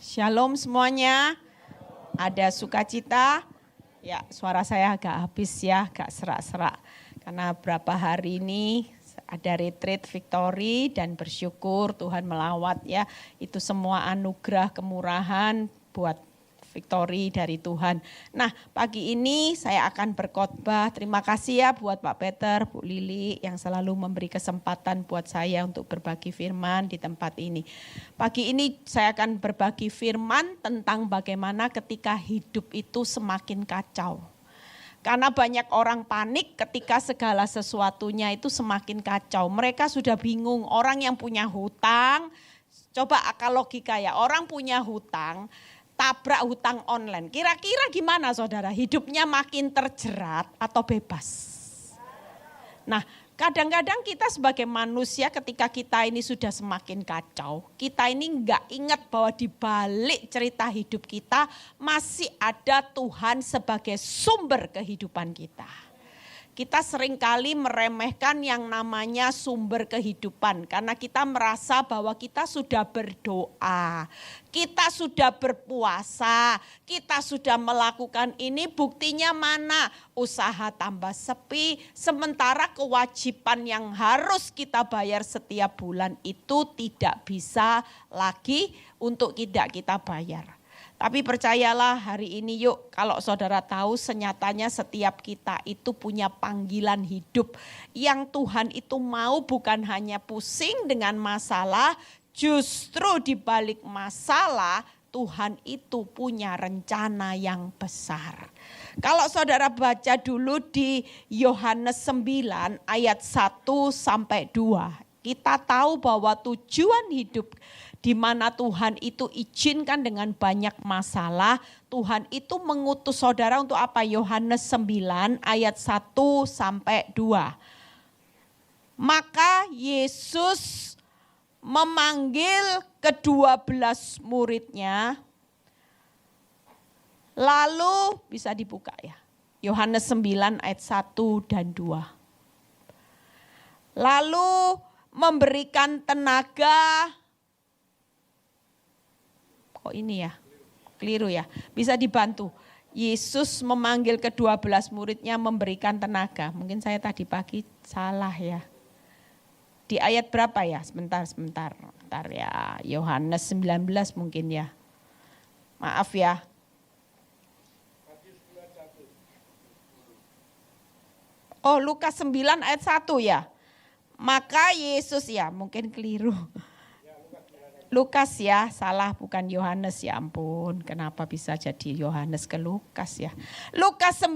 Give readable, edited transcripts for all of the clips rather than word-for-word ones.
Shalom semuanya. Ada sukacita? Ya, suara saya agak habis ya, agak serak-serak. Karena berapa hari ini ada retreat victory dan bersyukur Tuhan melawat ya. Itu semua anugerah kemurahan buat victory dari Tuhan. Nah, pagi ini saya akan berkhotbah. Terima kasih ya buat Pak Peter, Bu Lili yang selalu memberi kesempatan buat saya untuk berbagi firman di tempat ini. Pagi ini saya akan berbagi firman tentang bagaimana ketika hidup itu semakin kacau. Karena banyak orang panik ketika segala sesuatunya itu semakin kacau. Mereka sudah bingung, orang yang punya hutang, coba akal logika ya, orang punya hutang, tabrak hutang online. Kira-kira gimana saudara? Hidupnya makin terjerat atau bebas? Nah, kadang-kadang kita sebagai manusia ketika kita ini sudah semakin kacau, kita ini enggak ingat bahwa di balik cerita hidup kita masih ada Tuhan sebagai sumber kehidupan kita. Kita seringkali meremehkan yang namanya sumber kehidupan karena kita merasa bahwa kita sudah berdoa, kita sudah berpuasa, kita sudah melakukan ini, buktinya mana? Usaha tambah sepi, sementara kewajiban yang harus kita bayar setiap bulan itu tidak bisa lagi untuk tidak kita bayar. Tapi percayalah hari ini yuk, kalau saudara tahu senyatanya setiap kita itu punya panggilan hidup. Yang Tuhan itu mau bukan hanya pusing dengan masalah, justru di balik masalah Tuhan itu punya rencana yang besar. Kalau saudara baca dulu di Yohanes 9 ayat 1 sampai 2. Kita tahu bahwa tujuan hidup di mana Tuhan itu izinkan dengan banyak masalah, Tuhan itu mengutus saudara untuk apa? Yohanes 9 ayat 1 sampai 2. Maka Yesus memanggil ke-12 muridnya, lalu bisa dibuka ya, Yohanes 9 ayat 1 dan 2. Lalu memberikan tenaga, ini ya, keliru ya, bisa dibantu. Yesus memanggil ke-12 muridnya memberikan tenaga. Mungkin saya tadi pagi salah ya. Di ayat berapa ya? Sebentar ya. Yohanes 19 mungkin ya. Maaf ya. Oh, Lukas 9 ayat 1 ya. Maka Yesus ya, mungkin keliru. Lukas ya, salah bukan Yohanes, ya ampun. Kenapa bisa jadi Yohanes ke Lukas ya. Lukas 9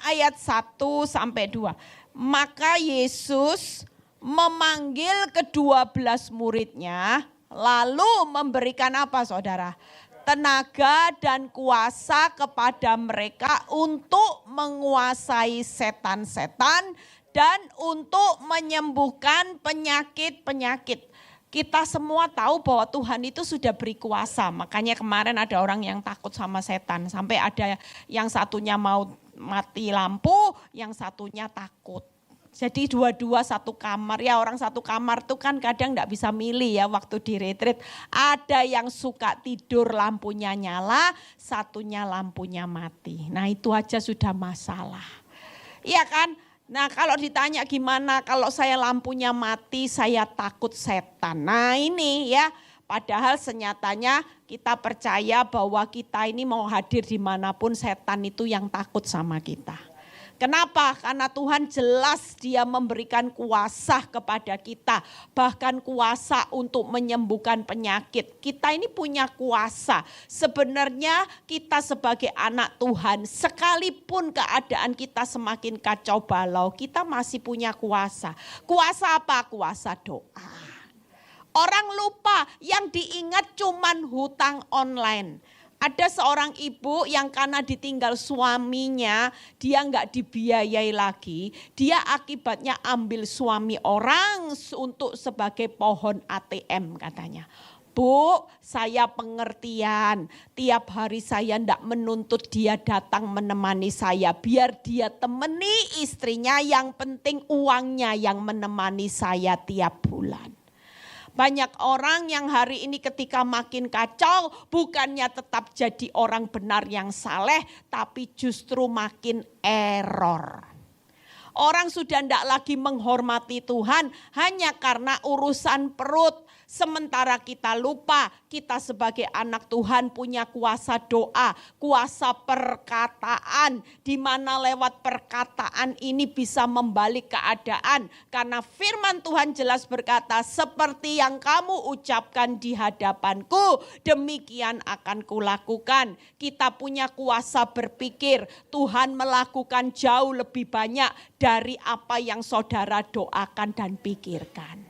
ayat 1 sampai 2. Maka Yesus memanggil ke-12 muridnya, lalu memberikan apa saudara? Tenaga dan kuasa kepada mereka untuk menguasai setan-setan dan untuk menyembuhkan penyakit-penyakit. Kita semua tahu bahwa Tuhan itu sudah beri kuasa. Makanya kemarin ada orang yang takut sama setan. Sampai ada yang satunya mau mati lampu, yang satunya takut. Jadi dua-dua satu kamar. Ya orang satu kamar tuh kan kadang gak bisa milih ya waktu di retreat. Ada yang suka tidur lampunya nyala, satunya lampunya mati. Nah itu aja sudah masalah. Iya kan? Nah kalau ditanya gimana kalau saya lampunya mati saya takut setan. Nah ini ya padahal senyatanya kita percaya bahwa kita ini mau hadir dimanapun setan itu yang takut sama kita. Kenapa? Karena Tuhan jelas dia memberikan kuasa kepada kita. Bahkan kuasa untuk menyembuhkan penyakit. Kita ini punya kuasa. Sebenarnya kita sebagai anak Tuhan, sekalipun keadaan kita semakin kacau balau, kita masih punya kuasa. Kuasa apa? Kuasa doa. Orang lupa yang diingat cuman hutang online. Ada seorang ibu yang karena ditinggal suaminya, dia nggak dibiayai lagi. Dia akibatnya ambil suami orang untuk sebagai pohon ATM katanya. Bu, saya pengertian. Tiap hari saya ndak menuntut dia datang menemani saya. Biar dia temani istrinya, yang penting uangnya yang menemani saya tiap bulan. Banyak orang yang hari ini ketika makin kacau, bukannya tetap jadi orang benar yang saleh, tapi justru makin error. Orang sudah tidak lagi menghormati Tuhan hanya karena urusan perut. Sementara kita lupa kita sebagai anak Tuhan punya kuasa doa, kuasa perkataan. Di mana lewat perkataan ini bisa membalik keadaan. Karena firman Tuhan jelas berkata, seperti yang kamu ucapkan di hadapanku, demikian akan kulakukan. Kita punya kuasa berpikir, Tuhan melakukan jauh lebih banyak dari apa yang saudara doakan dan pikirkan.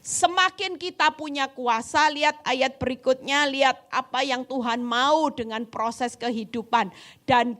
Semakin kita punya kuasa, lihat ayat berikutnya, lihat apa yang Tuhan mau dengan proses kehidupan. Dan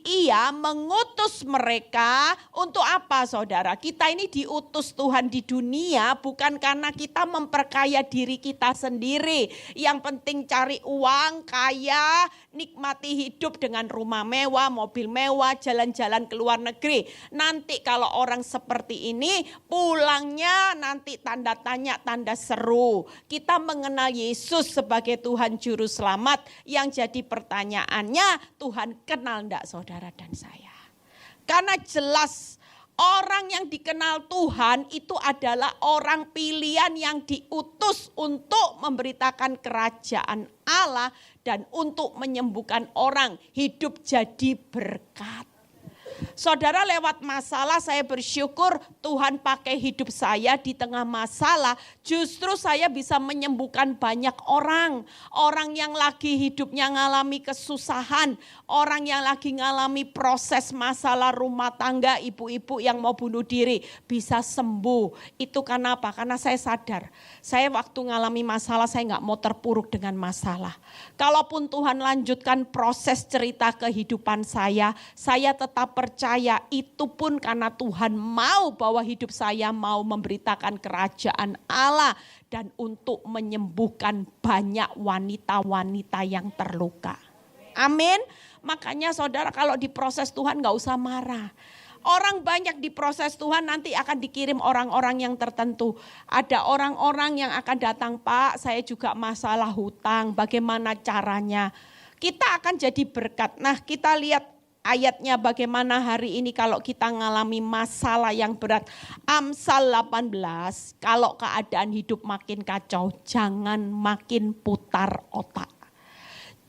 Ia mengutus mereka untuk apa saudara? Kita ini diutus Tuhan di dunia bukan karena kita memperkaya diri kita sendiri. Yang penting cari uang, kaya, nikmati hidup dengan rumah mewah, mobil mewah, jalan-jalan ke luar negeri. Nanti kalau orang seperti ini pulangnya nanti tanda tanya, tanda seru. Kita mengenal Yesus sebagai Tuhan Juru Selamat. Yang jadi pertanyaannya, Tuhan kenal enggak saudara dan saya? Karena jelas orang yang dikenal Tuhan itu adalah orang pilihan yang diutus untuk memberitakan kerajaan Allah dan untuk menyembuhkan orang, hidup jadi berkat. Saudara, lewat masalah saya bersyukur Tuhan pakai hidup saya di tengah masalah. Justru saya bisa menyembuhkan banyak orang. Orang yang lagi hidupnya ngalami kesusahan. Orang yang lagi ngalami proses masalah rumah tangga, ibu-ibu yang mau bunuh diri. Bisa sembuh. Itu karena apa? Karena saya sadar. Saya waktu ngalami masalah saya gak mau terpuruk dengan masalah. Kalaupun Tuhan lanjutkan proses cerita kehidupan saya tetap percaya itu pun karena Tuhan mau bahwa hidup saya mau memberitakan kerajaan Allah dan untuk menyembuhkan banyak wanita-wanita yang terluka. Amin. Makanya saudara kalau diproses Tuhan gak usah marah. Orang banyak diproses Tuhan nanti akan dikirim orang-orang yang tertentu. Ada orang-orang yang akan datang, Pak saya juga masalah hutang, bagaimana caranya. Kita akan jadi berkat. Nah kita lihat ayatnya bagaimana hari ini kalau kita ngalami masalah yang berat. Amsal 18, kalau keadaan hidup makin kacau, jangan makin putar otak.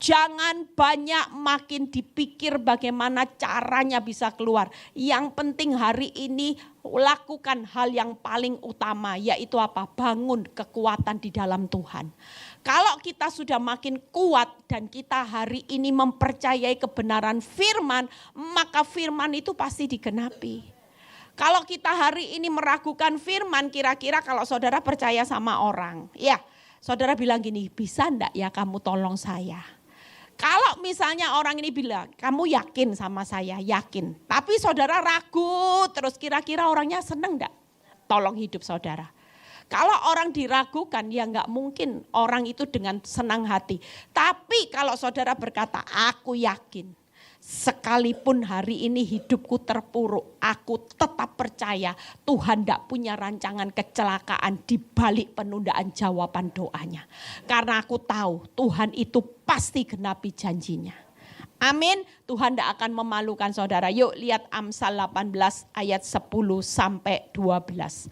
Jangan banyak makin dipikir bagaimana caranya bisa keluar. Yang penting hari ini lakukan hal yang paling utama, yaitu apa? Bangun kekuatan di dalam Tuhan. Kalau kita sudah makin kuat dan kita hari ini mempercayai kebenaran firman, maka firman itu pasti digenapi. Kalau kita hari ini meragukan firman, kira-kira kalau saudara percaya sama orang, ya saudara bilang gini, bisa enggak ya kamu tolong saya? Kalau misalnya orang ini bilang, kamu yakin sama saya? Yakin. Tapi saudara ragu, terus kira-kira orangnya seneng enggak? Tolong hidup saudara. Kalau orang diragukan, ya enggak mungkin orang itu dengan senang hati. Tapi kalau saudara berkata, aku yakin. Sekalipun hari ini hidupku terpuruk, aku tetap percaya Tuhan tidak punya rancangan kecelakaan di balik penundaan jawaban doanya. Karena aku tahu Tuhan itu pasti genapi janjinya. Amin. Tuhan tidak akan memalukan saudara. Yuk lihat Amsal 18 ayat 10 sampai 12.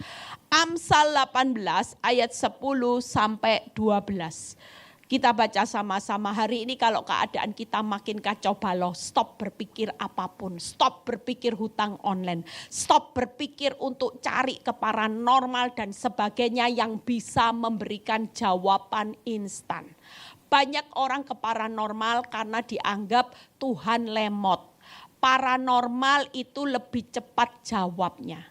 Amsal 18 ayat 10 sampai 12. Kita baca sama-sama hari ini kalau keadaan kita makin kacau balau. Stop berpikir apapun. Stop berpikir hutang online. Stop berpikir untuk cari ke paranormal dan sebagainya yang bisa memberikan jawaban instan. Banyak orang ke paranormal karena dianggap Tuhan lemot. Paranormal itu lebih cepat jawabnya.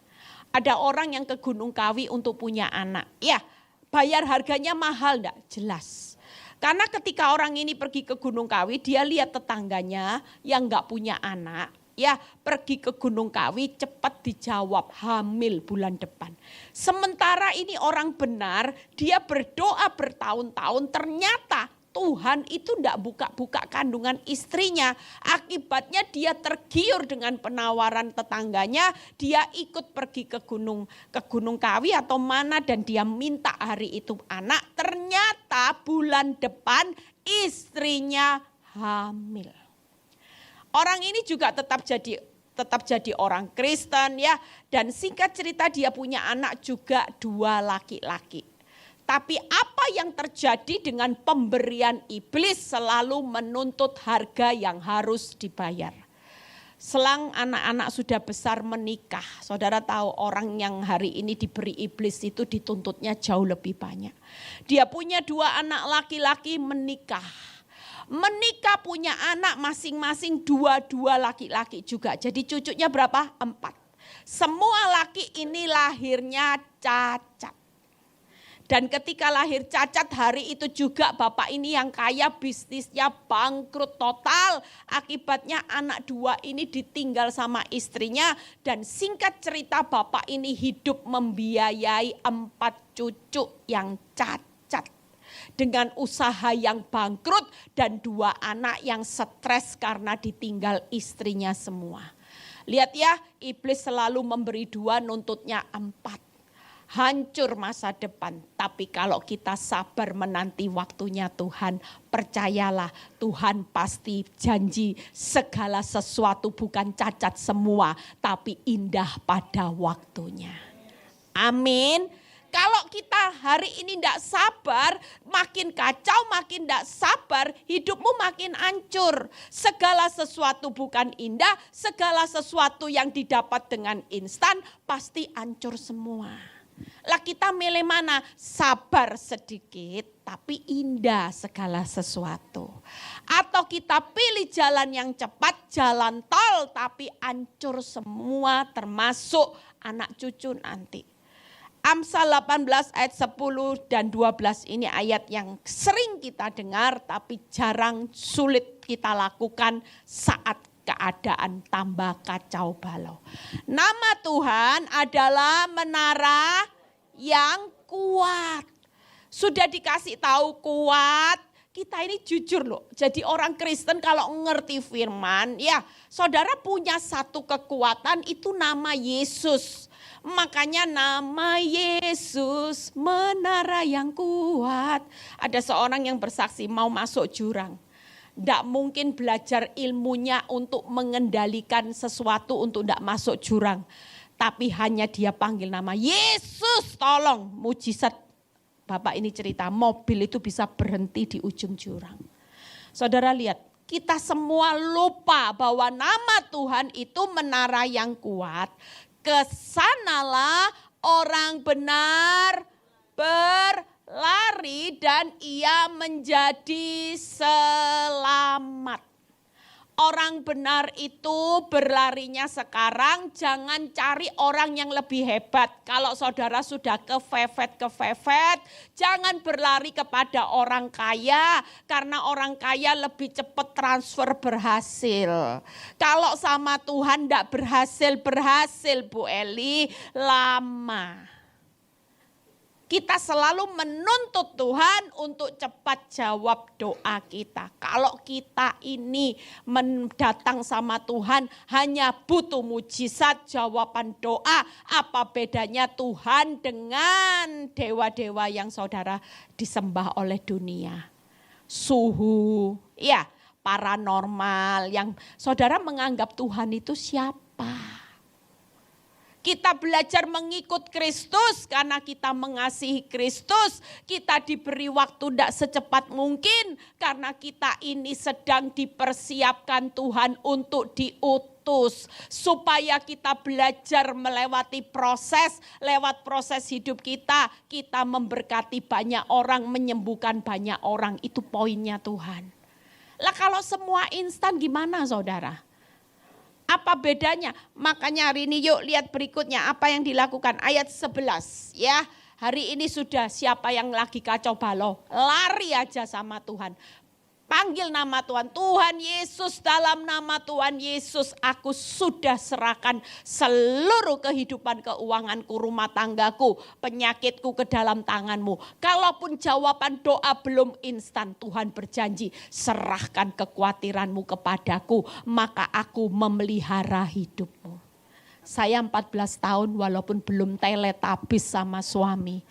Ada orang yang ke Gunung Kawi untuk punya anak. Ya, bayar harganya mahal enggak? Jelas. Karena ketika orang ini pergi ke Gunung Kawi, dia lihat tetangganya yang enggak punya anak. Ya, pergi ke Gunung Kawi cepat dijawab hamil bulan depan. Sementara ini orang benar, dia berdoa bertahun-tahun ternyata Tuhan itu tidak buka-buka kandungan istrinya. Akibatnya dia tergiur dengan penawaran tetangganya. Dia ikut pergi ke Gunung Kawi atau mana dan dia minta hari itu anak. Ternyata bulan depan istrinya hamil. Orang ini juga tetap jadi orang Kristen ya. Dan singkat cerita dia punya anak juga 2 laki-laki. Tapi apa yang terjadi dengan pemberian iblis selalu menuntut harga yang harus dibayar. Selang anak-anak sudah besar menikah. Saudara tahu orang yang hari ini diberi iblis itu dituntutnya jauh lebih banyak. Dia punya 2 anak laki-laki menikah. Menikah punya anak masing-masing 2 laki-laki juga. Jadi cucunya berapa? 4. Semua laki ini lahirnya cacat. Dan ketika lahir cacat hari itu juga bapak ini yang kaya bisnisnya bangkrut total. Akibatnya anak 2 ini ditinggal sama istrinya. Dan singkat cerita bapak ini hidup membiayai 4 cucu yang cacat. Dengan usaha yang bangkrut dan 2 anak yang stres karena ditinggal istrinya semua. Lihat ya, iblis selalu memberi 2 nuntutnya 4. Hancur masa depan, tapi kalau kita sabar menanti waktunya Tuhan, percayalah Tuhan pasti janji segala sesuatu bukan cacat semua, tapi indah pada waktunya. Amin. Kalau kita hari ini tidak sabar, makin kacau, makin tidak sabar, hidupmu makin hancur. Segala sesuatu bukan indah, segala sesuatu yang didapat dengan instan pasti hancur semua. Lah kita milih mana? Sabar sedikit tapi indah segala sesuatu. Atau kita pilih jalan yang cepat, jalan tol tapi hancur semua termasuk anak cucu nanti. Amsal 18 ayat 10 dan 12 ini ayat yang sering kita dengar tapi jarang sulit kita lakukan saat keadaan tambah kacau balau. Nama Tuhan adalah menara yang kuat. Sudah dikasih tahu kuat, kita ini jujur loh. Jadi orang Kristen kalau ngerti firman, ya saudara punya satu kekuatan itu nama Yesus. Makanya nama Yesus menara yang kuat. Ada seorang yang bersaksi mau masuk jurang. Tidak mungkin belajar ilmunya untuk mengendalikan sesuatu untuk tidak masuk jurang. Tapi hanya dia panggil nama Yesus, tolong mujizat. Bapak ini cerita mobil itu bisa berhenti di ujung jurang. Saudara lihat, kita semua lupa bahwa nama Tuhan itu menara yang kuat. Kesanalah orang benar berlari dan ia menjadi selamat. Orang benar itu berlarinya sekarang, jangan cari orang yang lebih hebat. Kalau saudara sudah kefefet, jangan berlari kepada orang kaya. Karena orang kaya lebih cepat transfer berhasil. Kalau sama Tuhan tidak berhasil Bu Eli, lama. Kita selalu menuntut Tuhan untuk cepat jawab doa kita. Kalau kita ini mendatang sama Tuhan hanya butuh mujizat jawaban doa. Apa bedanya Tuhan dengan dewa-dewa yang saudara disembah oleh dunia? Suhu, ya paranormal yang saudara menganggap Tuhan itu siapa? Kita belajar mengikut Kristus karena kita mengasihi Kristus. Kita diberi waktu tidak secepat mungkin karena kita ini sedang dipersiapkan Tuhan untuk diutus. Supaya kita belajar melewati proses, lewat proses hidup kita memberkati banyak orang, menyembuhkan banyak orang. Itu poinnya Tuhan. Lah kalau semua instan gimana saudara? Apa bedanya? Makanya hari ini yuk lihat berikutnya apa yang dilakukan. Ayat 11 ya. Hari ini sudah siapa yang lagi kacau balau. Lari aja sama Tuhan. Panggil nama Tuhan. Tuhan Yesus, dalam nama Tuhan Yesus aku sudah serahkan seluruh kehidupan keuanganku, rumah tanggaku, penyakitku ke dalam tangan-Mu. Kalaupun jawaban doa belum instan, Tuhan berjanji serahkan kekhawatiran-Mu kepadaku, maka aku memelihara hidup-Mu. Saya 14 tahun walaupun belum teletabis sama suami.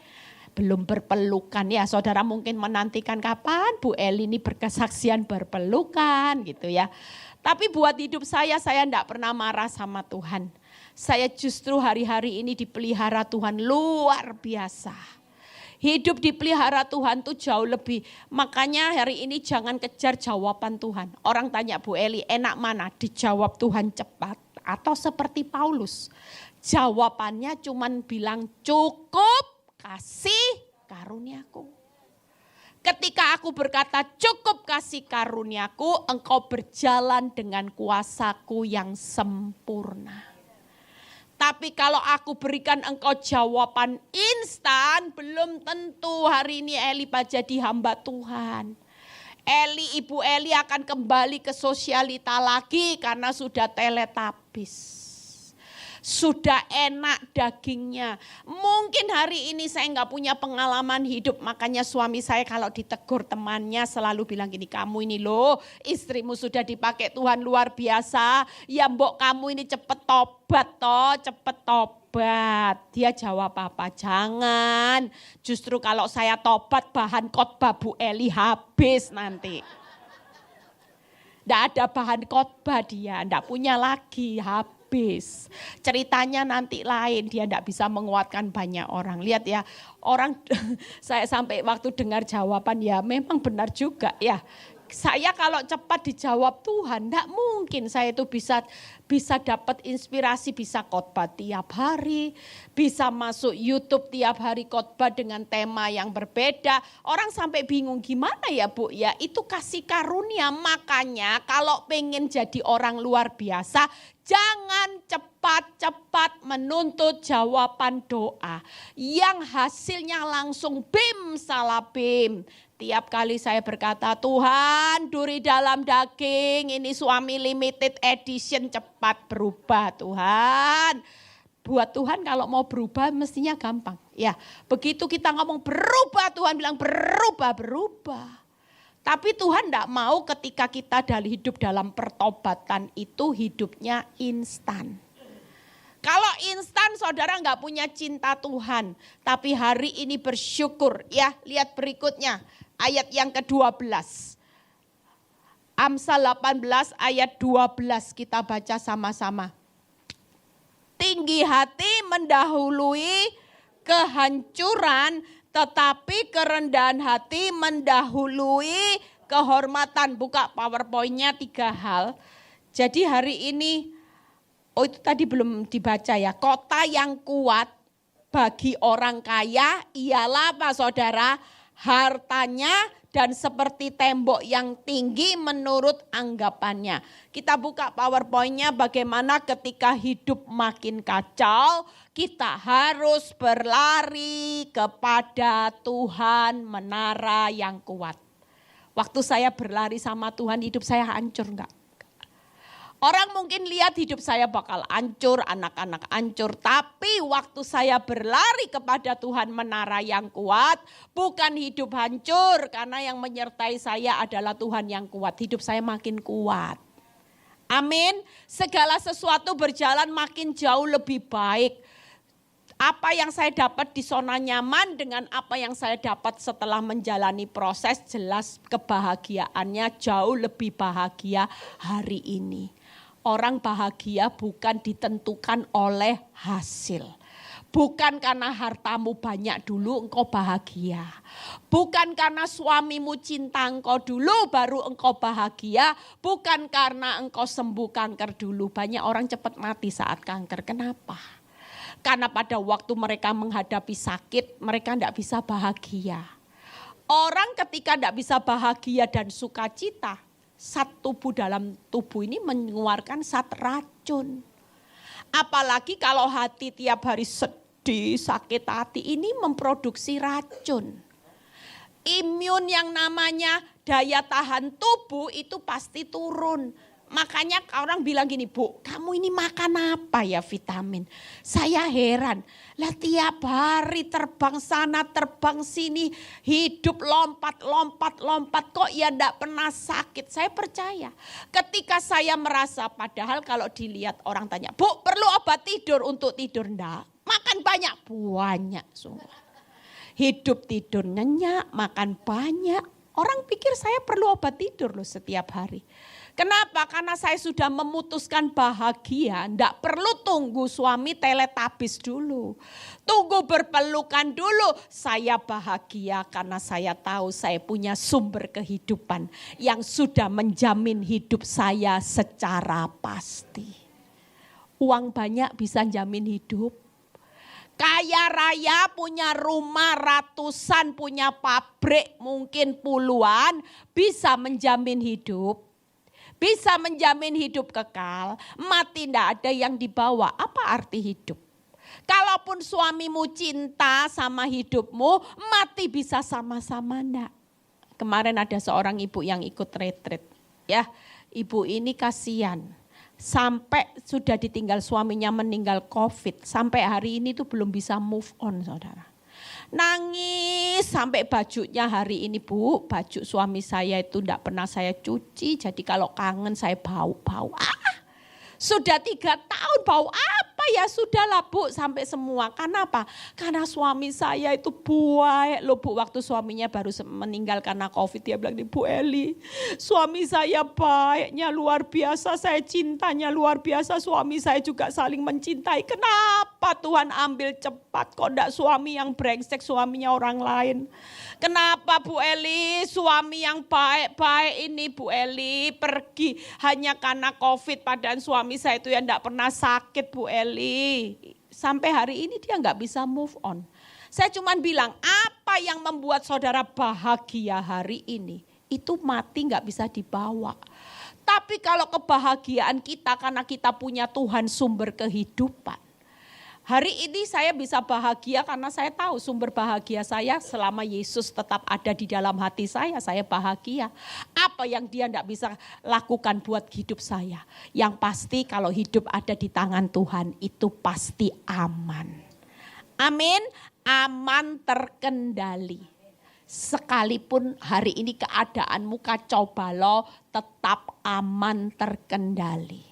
Belum berpelukan ya, saudara mungkin menantikan kapan Bu Eli ini berkesaksian berpelukan gitu ya. Tapi buat hidup saya enggak pernah marah sama Tuhan. Saya justru hari-hari ini dipelihara Tuhan luar biasa. Hidup dipelihara Tuhan tuh jauh lebih. Makanya hari ini jangan kejar jawaban Tuhan. Orang tanya Bu Eli, enak mana? Dijawab Tuhan cepat atau seperti Paulus? Jawabannya cuman bilang cukup. Kasih karuniaku. Ketika aku berkata cukup kasih karuniaku, engkau berjalan dengan kuasaku yang sempurna. Tapi kalau aku berikan engkau jawaban instan, belum tentu hari ini Eli jadi hamba Tuhan. Ibu Eli akan kembali ke sosialita lagi karena sudah teletabis. Sudah enak dagingnya. Mungkin hari ini saya nggak punya pengalaman hidup. Makanya suami saya kalau ditegur temannya selalu bilang gini, kamu ini loh istrimu sudah dipakai Tuhan luar biasa. Ya mbok kamu ini cepet tobat toh, cepet tobat. Dia jawab apa? Jangan. Justru kalau saya tobat bahan khotbah Bu Eli habis nanti. Nggak ada bahan khotbah dia, nggak punya lagi, habis. Ceritanya nanti lain, dia tidak bisa menguatkan banyak orang. Lihat ya, orang saya sampai waktu dengar jawaban ya memang benar juga ya. Saya kalau cepat dijawab Tuhan, tidak mungkin saya itu bisa dapat inspirasi, bisa khotbah tiap hari, bisa masuk YouTube tiap hari khotbah dengan tema yang berbeda. Orang sampai bingung gimana ya Bu ya, itu kasih karunia. Makanya kalau pengen jadi orang luar biasa, jangan cepat-cepat menuntut jawaban doa yang hasilnya langsung bim salah bim. Tiap kali saya berkata, Tuhan duri dalam daging, ini suami limited edition cepat berubah Tuhan. Buat Tuhan kalau mau berubah mestinya gampang. Ya, begitu kita ngomong berubah, Tuhan bilang berubah. Tapi Tuhan tidak mau ketika kita hidup dalam pertobatan itu hidupnya instan. Kalau instan saudara nggak punya cinta Tuhan. Tapi hari ini bersyukur. Ya, lihat berikutnya. Ayat yang ke-12. Amsal 18 ayat 12 kita baca sama-sama. Tinggi hati mendahului kehancuran, tetapi kerendahan hati mendahului kehormatan. Buka PowerPoint-nya 3 hal. Jadi hari ini, itu tadi belum dibaca ya. Kota yang kuat bagi orang kaya ialah apa saudara? Hartanya dan seperti tembok yang tinggi menurut anggapannya. Kita buka PowerPoint-nya bagaimana ketika hidup makin kacau, kita harus berlari kepada Tuhan menara yang kuat. Waktu saya berlari sama Tuhan, hidup saya hancur enggak? Orang mungkin lihat hidup saya bakal hancur, anak-anak hancur. Tapi waktu saya berlari kepada Tuhan menara yang kuat, bukan hidup hancur. Karena yang menyertai saya adalah Tuhan yang kuat. Hidup saya makin kuat. Amin. Segala sesuatu berjalan makin jauh lebih baik. Apa yang saya dapat di zona nyaman dengan apa yang saya dapat setelah menjalani proses, jelas kebahagiaannya jauh lebih bahagia hari ini. Orang bahagia bukan ditentukan oleh hasil. Bukan karena hartamu banyak dulu engkau bahagia. Bukan karena suamimu cinta engkau dulu baru engkau bahagia. Bukan karena engkau sembuh kanker dulu. Banyak orang cepat mati saat kanker. Kenapa? Karena pada waktu mereka menghadapi sakit mereka tidak bisa bahagia. Orang ketika tidak bisa bahagia dan sukacita, zat tubuh dalam tubuh ini mengeluarkan zat racun. Apalagi kalau hati tiap hari sedih, sakit hati ini memproduksi racun. Imun yang namanya daya tahan tubuh itu pasti turun. Makanya orang bilang gini, Bu, kamu ini makan apa ya vitamin? Saya heran, lah tiap hari terbang sana terbang sini, hidup lompat kok ya enggak pernah sakit. Saya percaya ketika saya merasa, padahal kalau dilihat orang tanya, Bu perlu obat tidur untuk tidur? Enggak, makan banyak semua. Hidup tidur nyenyak, makan banyak. Orang pikir saya perlu obat tidur loh setiap hari. Kenapa? Karena saya sudah memutuskan bahagia. Tidak perlu tunggu suami teletabis dulu. Tunggu berpelukan dulu. Saya bahagia karena saya tahu saya punya sumber kehidupan yang sudah menjamin hidup saya secara pasti. Uang banyak bisa jamin hidup. Kaya raya punya rumah ratusan, punya pabrik mungkin puluhan, bisa menjamin hidup. Bisa menjamin hidup kekal, mati tidak ada yang dibawa. Apa arti hidup? Kalaupun suamimu cinta sama hidupmu, mati bisa sama-sama enggak. Kemarin ada seorang ibu yang ikut retreat. Ya, ibu ini kasihan. Sampai sudah ditinggal suaminya meninggal COVID. Sampai hari ini tuh belum bisa move on, saudara. Nangis sampai bajunya hari ini, Bu, baju suami saya itu enggak pernah saya cuci. Jadi kalau kangen saya bau-bau. Sudah 3 tahun bau apa ya, sudahlah Bu, sampai semua. Karena apa? Karena suami saya itu baik loh Bu. Waktu suaminya baru meninggal karena COVID, dia bilang, Bu Eli, suami saya baiknya luar biasa, saya cintanya luar biasa, suami saya juga saling mencintai. Kenapa Tuhan ambil cepat? Kok enggak suami yang brengsek, suaminya orang lain? Kenapa Bu Eli, suami yang baik-baik ini Bu Eli pergi hanya karena COVID, padahal suami saya itu yang enggak pernah sakit Bu Eli. Sampai hari ini dia enggak bisa move on. Saya cuma bilang, apa yang membuat saudara bahagia hari ini, itu mati enggak bisa dibawa. Tapi kalau kebahagiaan kita karena kita punya Tuhan sumber kehidupan. Hari ini saya bisa bahagia karena saya tahu sumber bahagia saya selama Yesus tetap ada di dalam hati saya bahagia. Apa yang dia tidak bisa lakukan buat hidup saya. Yang pasti kalau hidup ada di tangan Tuhan itu pasti aman. Amin, aman terkendali. Sekalipun hari ini keadaanmu kacau balau, tetap aman terkendali.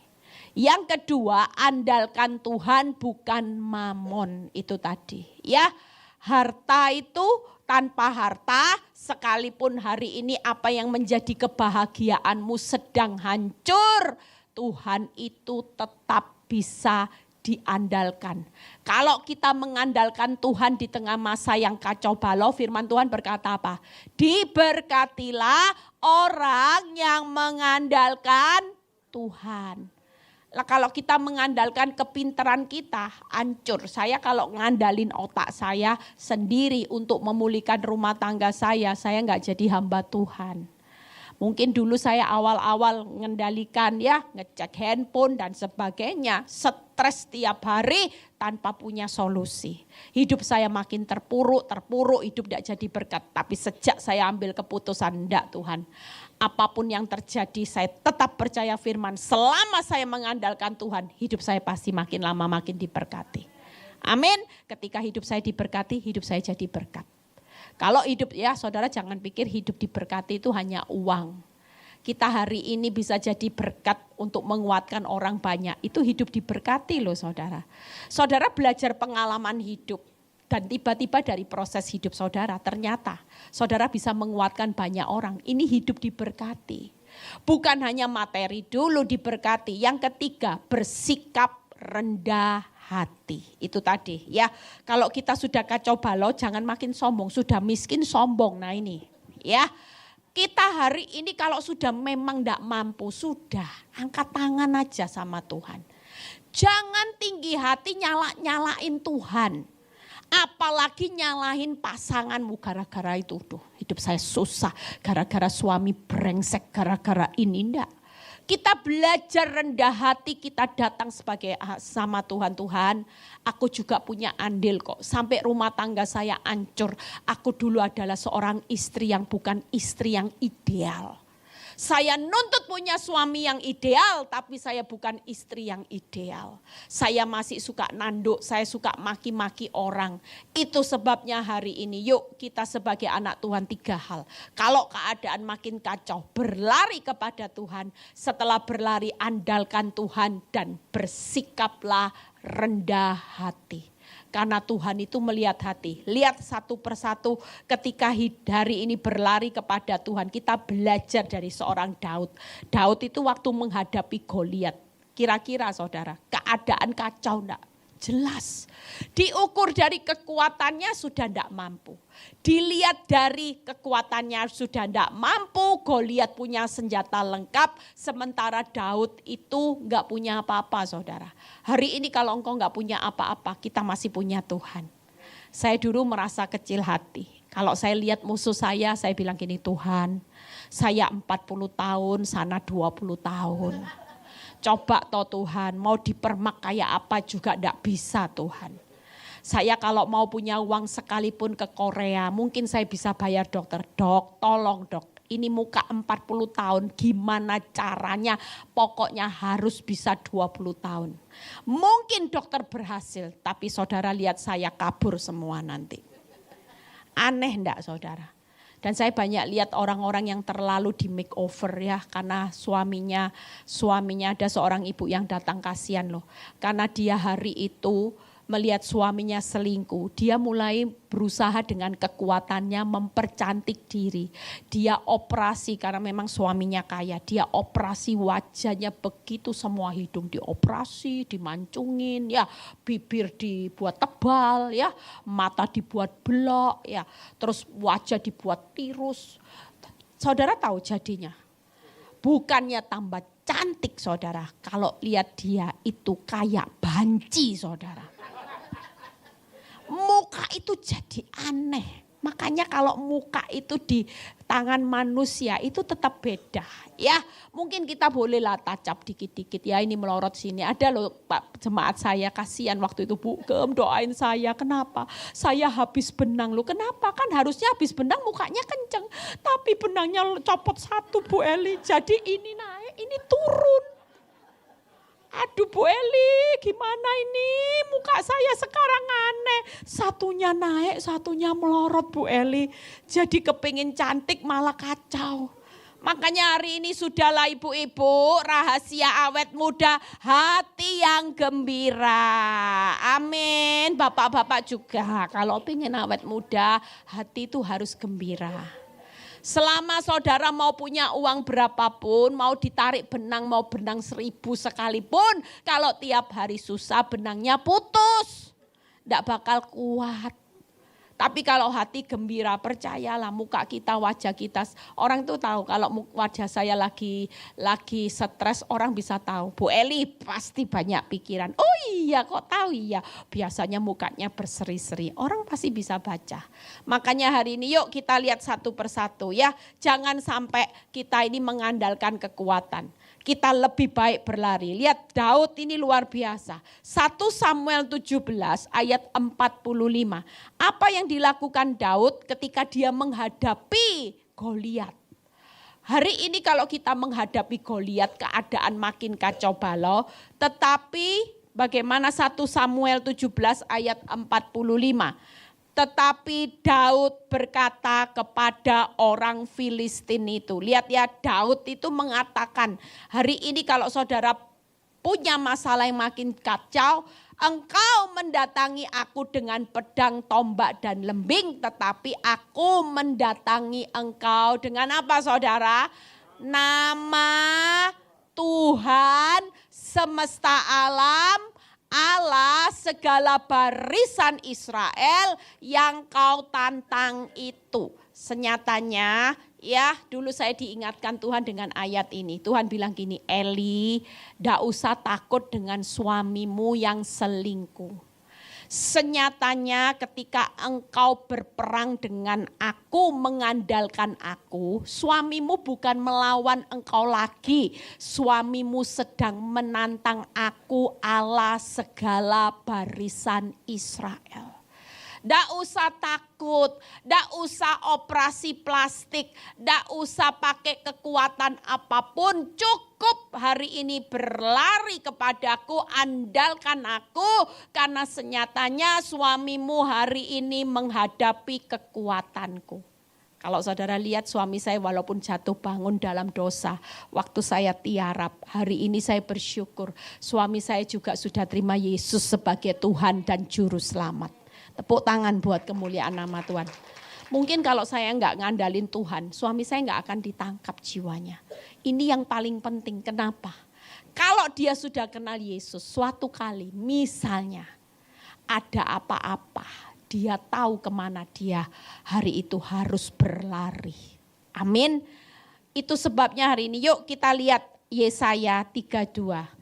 Yang kedua, andalkan Tuhan bukan mamon, itu tadi. Ya, harta itu tanpa harta, sekalipun hari ini apa yang menjadi kebahagiaanmu sedang hancur, Tuhan itu tetap bisa diandalkan. Kalau kita mengandalkan Tuhan di tengah masa yang kacau balau, firman Tuhan berkata apa? Diberkatilah orang yang mengandalkan Tuhan. Lah kalau kita mengandalkan kepintaran kita, hancur. Saya kalau ngandalin otak saya sendiri untuk memulihkan rumah tangga saya enggak jadi hamba Tuhan. Mungkin dulu saya awal-awal mengendalikan ya, ngecek handphone dan sebagainya. Stres tiap hari tanpa punya solusi. Hidup saya makin terpuruk, hidup enggak jadi berkat. Tapi sejak saya ambil keputusan, enggak Tuhan. Apapun yang terjadi saya tetap percaya firman. Selama saya mengandalkan Tuhan, hidup saya pasti makin lama makin diberkati. Amin. Ketika hidup saya diberkati, hidup saya jadi berkat. Kalau hidup, ya saudara jangan pikir hidup diberkati itu hanya uang. Kita hari ini bisa jadi berkat untuk menguatkan orang banyak. Itu hidup diberkati loh saudara. Saudara belajar pengalaman hidup. Dan tiba-tiba dari proses hidup saudara, ternyata saudara bisa menguatkan banyak orang. Ini hidup diberkati. Bukan hanya materi dulu diberkati. Yang ketiga, bersikap rendah hati. Itu tadi ya. Kalau kita sudah kacau balau, jangan makin sombong. Sudah miskin sombong. Nah ini ya. Kita hari ini kalau sudah memang tidak mampu, sudah angkat tangan aja sama Tuhan. Jangan tinggi hati nyalain Tuhan. Apalagi nyalahin pasanganmu gara-gara itu. Hidup saya susah, gara-gara suami brengsek, gara-gara ini enggak. Kita belajar rendah hati, kita datang sebagai sama Tuhan. Tuhan, aku juga punya andil kok. Sampai rumah tangga saya hancur. Aku dulu adalah seorang istri yang bukan istri yang ideal. Saya nuntut punya suami yang ideal, tapi saya bukan istri yang ideal. Saya masih suka nanduk, saya suka maki-maki orang. Itu sebabnya hari ini, yuk kita sebagai anak Tuhan 3 hal. Kalau keadaan makin kacau, berlari kepada Tuhan. Setelah berlari, andalkan Tuhan dan bersikaplah rendah hati. Karena Tuhan itu melihat hati. Lihat satu persatu ketika hari ini berlari kepada Tuhan. Kita belajar dari seorang Daud. Daud itu waktu menghadapi Goliat. Kira-kira saudara, keadaan kacau enggak? Jelas. Diukur dari kekuatannya sudah enggak mampu. Dilihat dari kekuatannya sudah enggak mampu. Goliat punya senjata lengkap. Sementara Daud itu enggak punya apa-apa saudara. Hari ini kalau engkau enggak punya apa-apa, kita masih punya Tuhan. Saya dulu merasa kecil hati. Kalau saya lihat musuh saya bilang gini, Tuhan, saya 40 tahun, sana 20 tahun. Coba toh Tuhan, mau dipermak kayak apa juga enggak bisa Tuhan. Saya kalau mau punya uang sekalipun ke Korea, mungkin saya bisa bayar dokter. Dok, tolong dok, ini muka 40 tahun, gimana caranya? Pokoknya harus bisa 20 tahun. Mungkin dokter berhasil, tapi saudara lihat saya kabur semua nanti. Aneh enggak saudara? Dan saya banyak lihat orang-orang yang terlalu di makeover ya. Karena suaminya ada seorang ibu yang datang, kasihan loh. Karena dia hari itu melihat suaminya selingkuh. Dia mulai berusaha dengan kekuatannya mempercantik diri. Dia operasi karena memang suaminya kaya. Dia operasi wajahnya begitu, semua hidung dioperasi, dimancungin ya. Bibir dibuat tebal ya. Mata dibuat belok ya. Terus wajah dibuat tirus. Saudara tahu jadinya? Bukannya tambah cantik saudara. Kalau lihat dia itu kayak banci saudara. Muka itu jadi aneh. Makanya kalau muka itu di tangan manusia itu tetap beda. Ya, mungkin kita bolehlah tacap dikit-dikit ya, ini melorot sini. Ada loh Pak jemaat saya, kasihan waktu itu, Bu Gem doain saya. Kenapa? Saya habis benang loh. Kenapa? Kan harusnya habis benang mukanya kenceng. Tapi benangnya copot satu Bu Eli. Jadi ini naik, ini turun. Aduh Bu Eli, gimana ini? Muka saya sekarang aneh. Satunya naik, satunya melorot Bu Eli. Jadi kepingin cantik malah kacau. Makanya hari ini sudahlah ibu-ibu, rahasia awet muda, hati yang gembira. Amin. Bapak-bapak juga, kalau pengen awet muda, hati itu harus gembira. Selama saudara mau punya uang berapapun, mau ditarik benang, mau benang 1000 sekalipun, kalau tiap hari susah benangnya putus, tidak bakal kuat. Tapi kalau hati gembira, percayalah muka kita, wajah kita, orang tuh tahu kalau wajah saya lagi stres, orang bisa tahu. Bu Eli pasti banyak pikiran. Oh iya, kok tahu iya? Biasanya mukanya berseri-seri, orang pasti bisa baca. Makanya hari ini yuk kita lihat satu persatu ya. Jangan sampai kita ini mengandalkan kekuatan. Kita lebih baik berlari. Lihat Daud ini luar biasa. 1 Samuel 17 ayat 45. Apa yang dilakukan Daud ketika dia menghadapi Goliat? Hari ini kalau kita menghadapi Goliat, keadaan makin kacau balau. Tetapi bagaimana 1 Samuel 17 ayat 45. Tetapi Daud berkata kepada orang Filistin itu. Lihat ya, Daud itu mengatakan, hari ini kalau saudara punya masalah yang makin kacau, engkau mendatangi aku dengan pedang, tombak dan lembing. Tetapi aku mendatangi engkau dengan apa saudara? Nama Tuhan semesta alam, Allah segala barisan Israel yang kau tantang itu. Senyatanya ya, dulu saya diingatkan Tuhan dengan ayat ini. Tuhan bilang gini, Eli, ndak usah takut dengan suamimu yang selingkuh. Senyatanya ketika engkau berperang dengan aku, mengandalkan aku, suamimu bukan melawan engkau lagi. Suamimu sedang menantang aku, Allah segala barisan Israel. Ndak usah takut, ndak usah operasi plastik, ndak usah pakai kekuatan apapun. Cukup hari ini berlari kepadaku, andalkan aku. Karena senyatanya suamimu hari ini menghadapi kekuatanku. Kalau saudara lihat suami saya walaupun jatuh bangun dalam dosa, waktu saya tiarap, hari ini saya bersyukur. Suami saya juga sudah terima Yesus sebagai Tuhan dan Juru Selamat. Tepuk tangan buat kemuliaan nama Tuhan. Mungkin kalau saya enggak ngandalin Tuhan, suami saya enggak akan ditangkap jiwanya. Ini yang paling penting. Kenapa? Kalau dia sudah kenal Yesus, suatu kali misalnya ada apa-apa, dia tahu kemana dia hari itu harus berlari. Amin. Itu sebabnya hari ini yuk kita lihat Yesaya 32.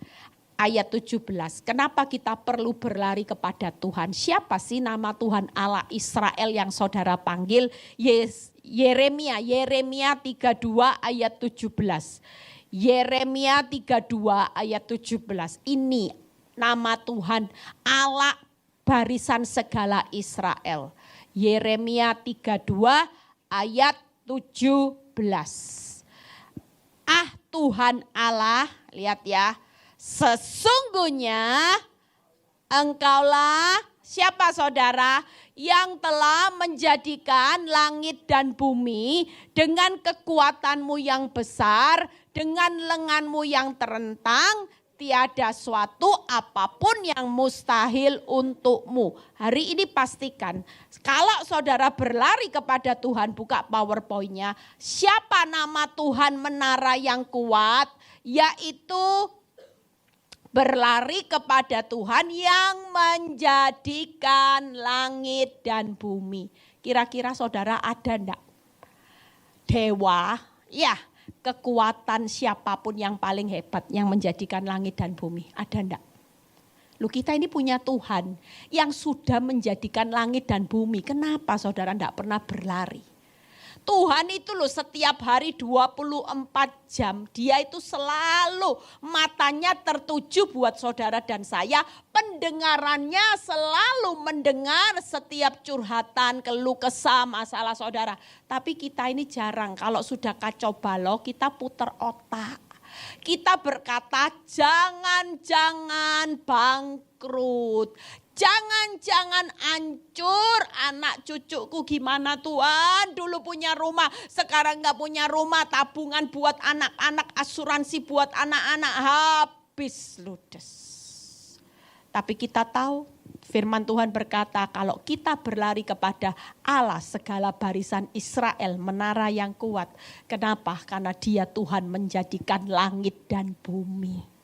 Ayat 17, kenapa kita perlu berlari kepada Tuhan? Siapa sih nama Tuhan Allah Israel yang saudara panggil? Yeremia 32 ayat 17. Yeremia 32 ayat 17. Ini nama Tuhan Allah barisan segala Israel. Yeremia 32 ayat 17. Ah Tuhan Allah, lihat ya. Sesungguhnya engkaulah siapa saudara yang telah menjadikan langit dan bumi dengan kekuatanmu yang besar, dengan lenganmu yang terentang, tiada suatu apapun yang mustahil untukmu. Hari ini pastikan kalau saudara berlari kepada Tuhan, buka PowerPoint-nya. Siapa nama Tuhan menara yang kuat? Yaitu berlari kepada Tuhan yang menjadikan langit dan bumi. Kira-kira saudara ada enggak? Dewa, ya kekuatan siapapun yang paling hebat yang menjadikan langit dan bumi. Ada enggak? Loh kita ini punya Tuhan yang sudah menjadikan langit dan bumi. Kenapa saudara enggak pernah berlari? Tuhan itu loh setiap hari 24 jam. Dia itu selalu matanya tertuju buat saudara dan saya. Pendengarannya selalu mendengar setiap curhatan, keluh kesah, masalah saudara. Tapi kita ini jarang. Kalau sudah kacau balau kita putar otak. Kita berkata jangan-jangan bangkrut. Jangan-jangan hancur anak cucuku gimana Tuhan. Dulu punya rumah, sekarang gak punya rumah. Tabungan buat anak-anak, asuransi buat anak-anak habis ludes. Tapi kita tahu firman Tuhan berkata kalau kita berlari kepada Allah segala barisan Israel, menara yang kuat. Kenapa? Karena dia Tuhan menjadikan langit dan bumi.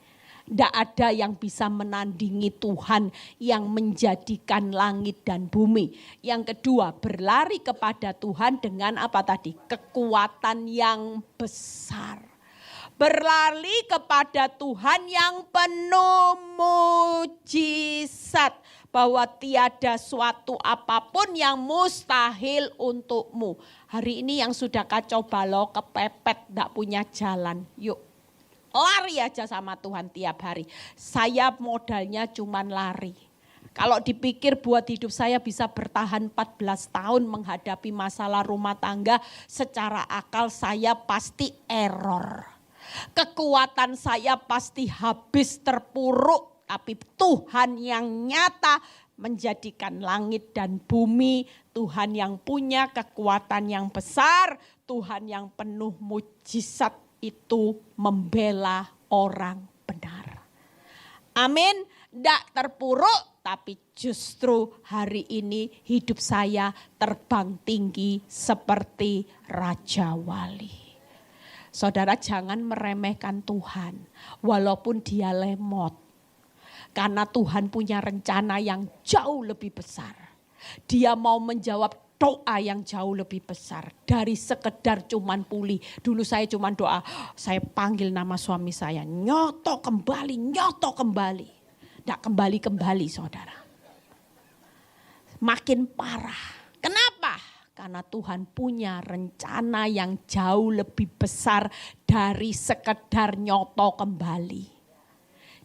Tidak ada yang bisa menandingi Tuhan yang menjadikan langit dan bumi. Yang kedua, berlari kepada Tuhan dengan apa tadi? Kekuatan yang besar. Berlari kepada Tuhan yang penuh mujizat. Bahwa tiada suatu apapun yang mustahil untukmu. Hari ini yang sudah kacau balau, kepepet, tidak punya jalan. Yuk. Lari aja sama Tuhan tiap hari. Saya modalnya cuman lari. Kalau dipikir buat hidup saya bisa bertahan 14 tahun menghadapi masalah rumah tangga. Secara akal saya pasti error. Kekuatan saya pasti habis terpuruk. Tapi Tuhan yang nyata menjadikan langit dan bumi. Tuhan yang punya kekuatan yang besar. Tuhan yang penuh mujizat. Itu membela orang benar. Amin. Tidak terpuruk tapi justru hari ini hidup saya terbang tinggi seperti Raja Wali. Saudara jangan meremehkan Tuhan walaupun dia lemot. Karena Tuhan punya rencana yang jauh lebih besar. Dia mau menjawab doa yang jauh lebih besar dari sekedar cuman pulih. Dulu saya cuman doa, saya panggil nama suami saya, nyoto kembali. Nggak kembali-kembali saudara. makin parah. Kenapa? Karena Tuhan punya rencana yang jauh lebih besar dari sekedar nyoto kembali.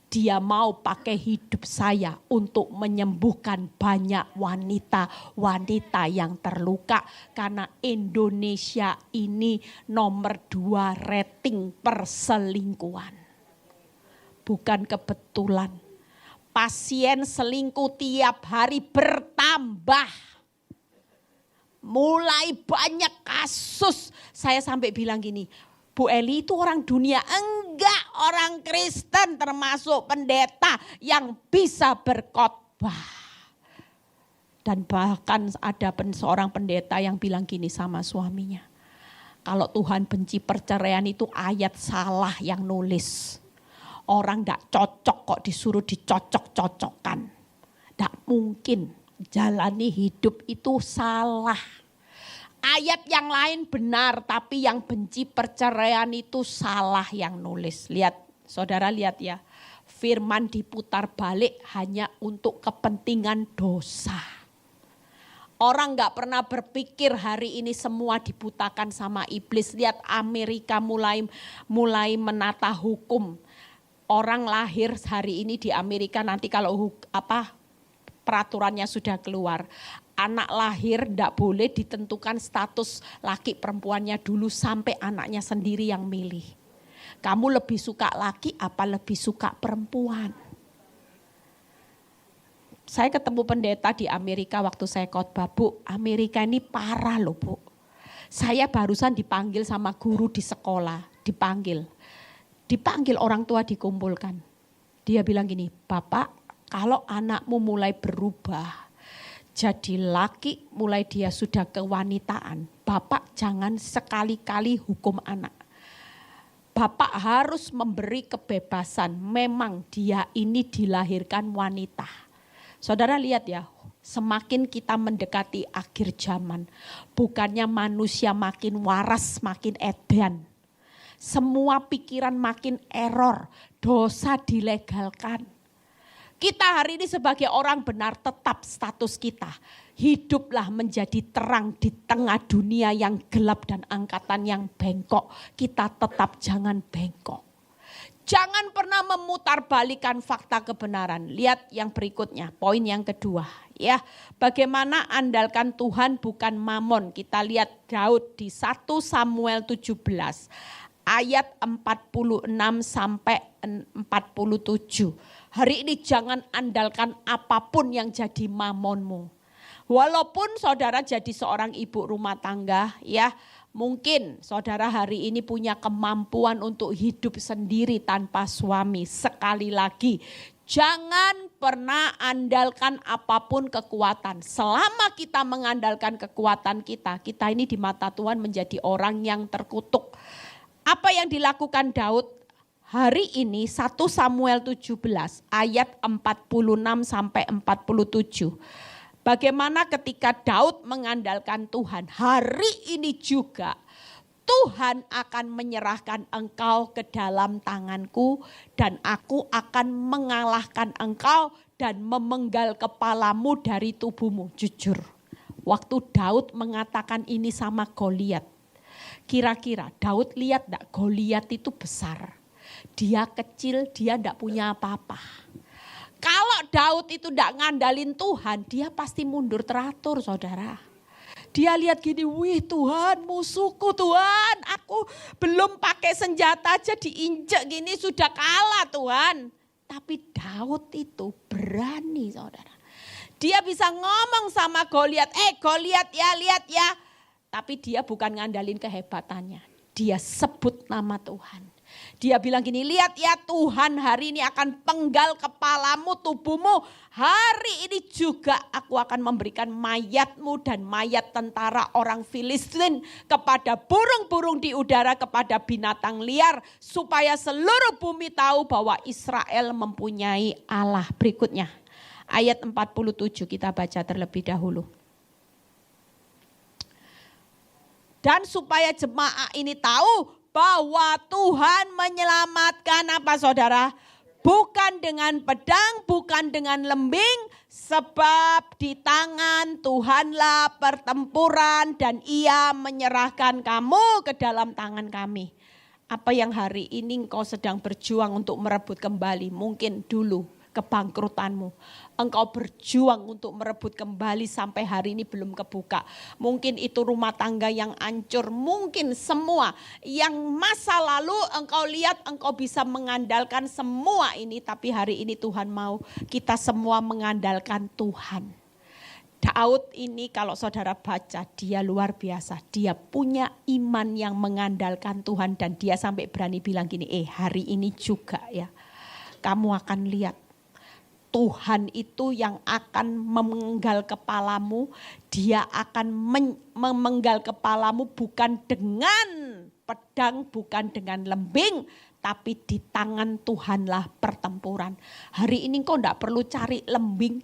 Dia mau pakai hidup saya untuk menyembuhkan banyak wanita-wanita yang terluka. Karena Indonesia ini nomor 2 rating perselingkuhan. Bukan kebetulan. Pasien selingkuh tiap hari bertambah. Mulai banyak kasus. Saya sampai bilang gini, Bu Eli itu orang dunia, enggak, orang Kristen termasuk pendeta yang bisa berkhotbah. Dan bahkan ada seorang pendeta yang bilang gini sama suaminya, kalau Tuhan benci perceraian itu ayat salah yang nulis. Orang enggak cocok kok disuruh dicocok-cocokkan. Enggak mungkin, jalani hidup itu salah. Ayat yang lain benar, tapi yang benci perceraian itu salah yang nulis. Lihat, saudara lihat ya. Firman diputar balik hanya untuk kepentingan dosa. Orang gak pernah berpikir hari ini semua dibutakan sama iblis. Lihat Amerika mulai menata hukum. Orang lahir hari ini di Amerika nanti kalau peraturannya sudah keluar. Anak lahir tidak boleh ditentukan status laki perempuannya dulu sampai anaknya sendiri yang milih. Kamu lebih suka laki apa lebih suka perempuan? Saya ketemu pendeta di Amerika waktu saya khotbah, Bu, Amerika ini parah loh Bu. Saya barusan dipanggil sama guru di sekolah, dipanggil orang tua dikumpulkan. Dia bilang gini, Bapak kalau anakmu mulai berubah, jadi laki mulai dia sudah kewanitaan, Bapak jangan sekali-kali hukum anak. Bapak harus memberi kebebasan, memang dia ini dilahirkan wanita. Saudara lihat ya, semakin kita mendekati akhir zaman, bukannya manusia makin waras, makin edan. Semua pikiran makin error, dosa dilegalkan. Kita hari ini sebagai orang benar tetap status kita. Hiduplah menjadi terang di tengah dunia yang gelap dan angkatan yang bengkok. Kita tetap jangan bengkok. Jangan pernah memutarbalikan fakta kebenaran. Lihat yang berikutnya, poin yang kedua. Ya, bagaimana andalkan Tuhan bukan mamon. Kita lihat Daud di 1 Samuel 17 ayat 46 sampai 47. Hari ini jangan andalkan apapun yang jadi mamonmu. Walaupun saudara jadi seorang ibu rumah tangga, ya mungkin saudara hari ini punya kemampuan untuk hidup sendiri tanpa suami. Sekali lagi, jangan pernah andalkan apapun kekuatan. Selama kita mengandalkan kekuatan kita ini di mata Tuhan menjadi orang yang terkutuk. Apa yang dilakukan Daud? Hari ini 1 Samuel 17 ayat 46 sampai 47. Bagaimana ketika Daud mengandalkan Tuhan, hari ini juga Tuhan akan menyerahkan engkau ke dalam tanganku dan aku akan mengalahkan engkau dan memenggal kepalamu dari tubuhmu. Jujur, waktu Daud mengatakan ini sama Goliat, kira-kira Daud lihat enggak Goliat itu besar? Dia kecil, dia enggak punya apa-apa. Kalau Daud itu enggak ngandalin Tuhan, dia pasti mundur teratur saudara. Dia lihat gini, wih Tuhan musuhku Tuhan, aku belum pakai senjata aja diinjek gini sudah kalah Tuhan. Tapi Daud itu berani saudara. Dia bisa ngomong sama Goliat, Goliat ya lihat ya. Tapi dia bukan ngandalin kehebatannya, dia sebut nama Tuhan. Dia bilang gini, lihat ya Tuhan hari ini akan penggal kepalamu, tubuhmu. Hari ini juga aku akan memberikan mayatmu dan mayat tentara orang Filistin kepada burung-burung di udara, kepada binatang liar. Supaya seluruh bumi tahu bahwa Israel mempunyai Allah. Berikutnya ayat 47 kita baca terlebih dahulu. Dan supaya jemaah ini tahu bahwa Tuhan menyelamatkan apa saudara? Bukan dengan pedang, bukan dengan lembing, sebab di tangan Tuhanlah pertempuran dan Ia menyerahkan kamu ke dalam tangan kami. Apa yang hari ini engkau sedang berjuang untuk merebut kembali, mungkin dulu kebangkrutanmu. Engkau berjuang untuk merebut kembali sampai hari ini belum kebuka. Mungkin itu rumah tangga yang hancur, mungkin semua yang masa lalu engkau lihat engkau bisa mengandalkan semua ini. Tapi hari ini Tuhan mau kita semua mengandalkan Tuhan. Daud ini kalau saudara baca dia luar biasa. Dia punya iman yang mengandalkan Tuhan dan dia sampai berani bilang gini, hari ini juga ya kamu akan lihat. Tuhan itu yang akan memenggal kepalamu, dia akan memenggal kepalamu bukan dengan pedang, bukan dengan lembing, tapi di tangan Tuhanlah pertempuran. Hari ini kau tidak perlu cari lembing,